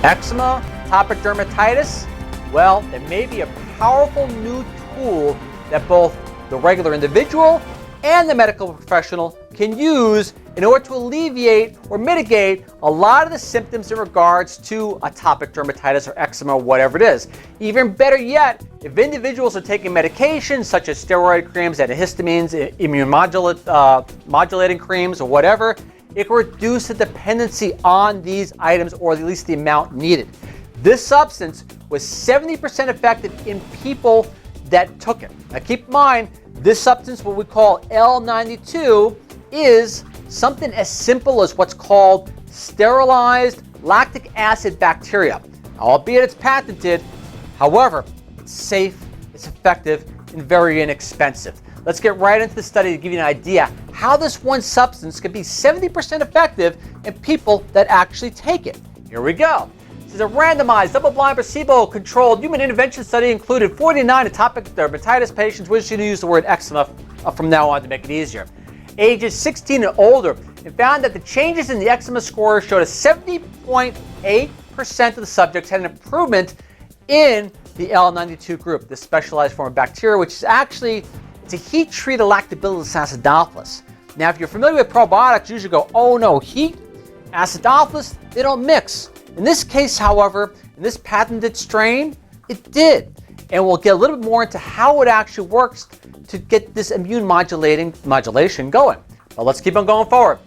Eczema, atopic dermatitis, well, there may be a powerful new tool that both the regular individual and the medical professional can use in order to alleviate or mitigate a lot of the symptoms in regards to atopic dermatitis or eczema or whatever it is. Even better yet, if individuals are taking medications such as steroid creams, antihistamines, immune-modulating creams or whatever, it can reduce the dependency on these items, or at least the amount needed. This substance was 70% effective in people that took it. Now keep in mind, this substance, what we call L-92, is something as simple as what's called sterilized lactic acid bacteria. Albeit it's patented, however, it's safe, it's effective, and very inexpensive. Let's get right into the study to give you an idea how this one substance can be 70% effective in people that actually take it. Here we go. This is a randomized, double-blind, placebo-controlled human intervention study included 49 atopic dermatitis patients. We're just going to use the word eczema from now on to make it easier. Ages 16 and older, and found that the changes in the eczema score showed a 70.8% of the subjects had an improvement in the L-92 group, this specialized form of bacteria, which is actually it's a heat-treated Lactobacillus acidophilus. Now, if you're familiar with probiotics, you usually go, oh no, heat, acidophilus, they don't mix. In this case, however, in this patented strain, it did. And we'll get a little bit more into how it actually works to get this immune modulation going. But let's keep on going forward.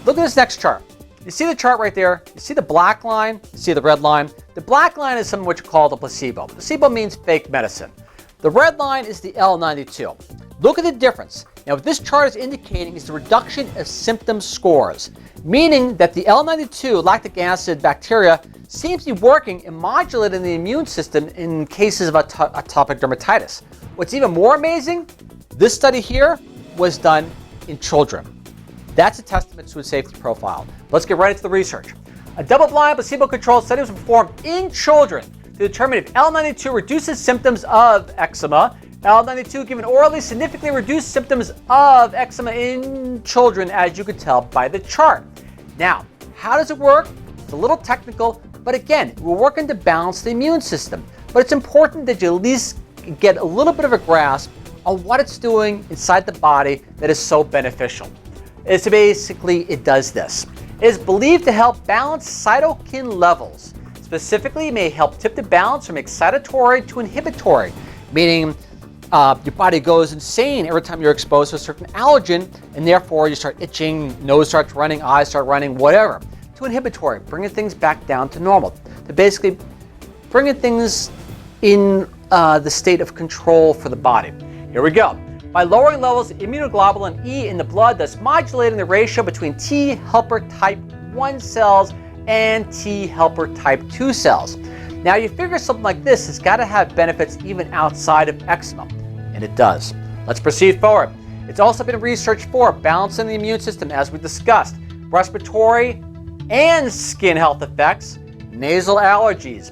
Look at this next chart. You see the chart right there? You see the black line? You see the red line? The black line is something which is called a placebo. Placebo means fake medicine. The red line is the L-92. Look at the difference. Now, what this chart is indicating is the reduction of symptom scores, meaning that the L-92 lactic acid bacteria seems to be working and modulating the immune system in cases of atopic dermatitis. What's even more amazing, this study here was done in children. That's a testament to a safety profile. Let's get right into the research. A double-blind, placebo-controlled study was performed in children to determine if L-92 reduces symptoms of eczema. L-92 given orally significantly reduced symptoms of eczema in children, as you could tell by the chart. Now, how does it work? It's a little technical, but again, we're working to balance the immune system. But it's important that you at least get a little bit of a grasp on what it's doing inside the body that is so beneficial. It's basically, it does this. It is believed to help balance cytokine levels. Specifically, it may help tip the balance from excitatory to inhibitory, meaning your body goes insane every time you're exposed to a certain allergen, and therefore you start itching, nose starts running, eyes start running, whatever. To inhibitory, bringing things back down to normal. To basically bringing things in the state of control for the body. Here we go. By lowering levels of immunoglobulin E in the blood, thus modulating the ratio between T helper type 1 cells and T helper type 2 cells. Now you figure something like this has got to have benefits even outside of eczema, and it does. Let's proceed forward. It's also been researched for balancing the immune system, as we discussed, respiratory and skin health effects, nasal allergies,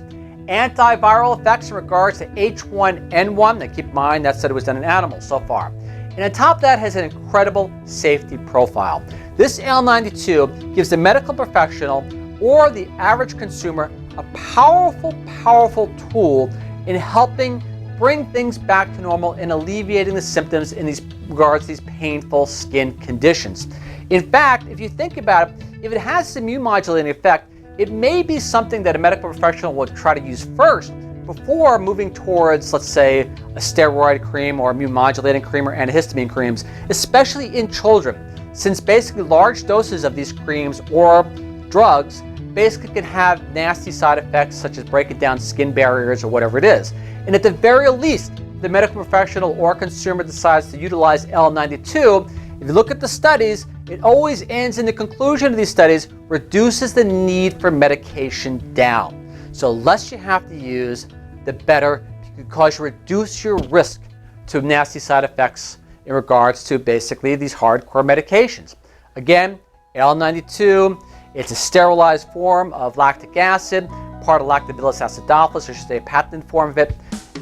antiviral effects in regards to H1N1. Now keep in mind that study was done in animals so far. And on top of that, has an incredible safety profile. This L-92 gives the medical professional or the average consumer a powerful tool in helping bring things back to normal and alleviating the symptoms in these regards to these painful skin conditions. In fact, if you think about it, if it has this immune modulating effect, it may be something that a medical professional will try to use first before moving towards, let's say, a steroid cream or immune modulating cream or antihistamine creams, especially in children, since basically large doses of these creams or drugs basically can have nasty side effects such as breaking down skin barriers or whatever it is. And at the very least, the medical professional or consumer decides to utilize L-92, if you look at the studies, it always ends in the conclusion of these studies, reduces the need for medication down. So less you have to use, the better, because you reduce your risk to nasty side effects in regards to basically these hardcore medications. Again, L-92, it's a sterilized form of lactic acid, part of Lactobacillus acidophilus, or should say a patented form of it,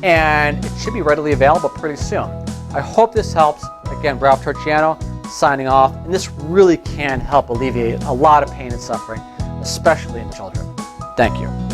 and it should be readily available pretty soon. I hope this helps. Again, Ralph Torchiano signing off, and this really can help alleviate a lot of pain and suffering, especially in children. Thank you.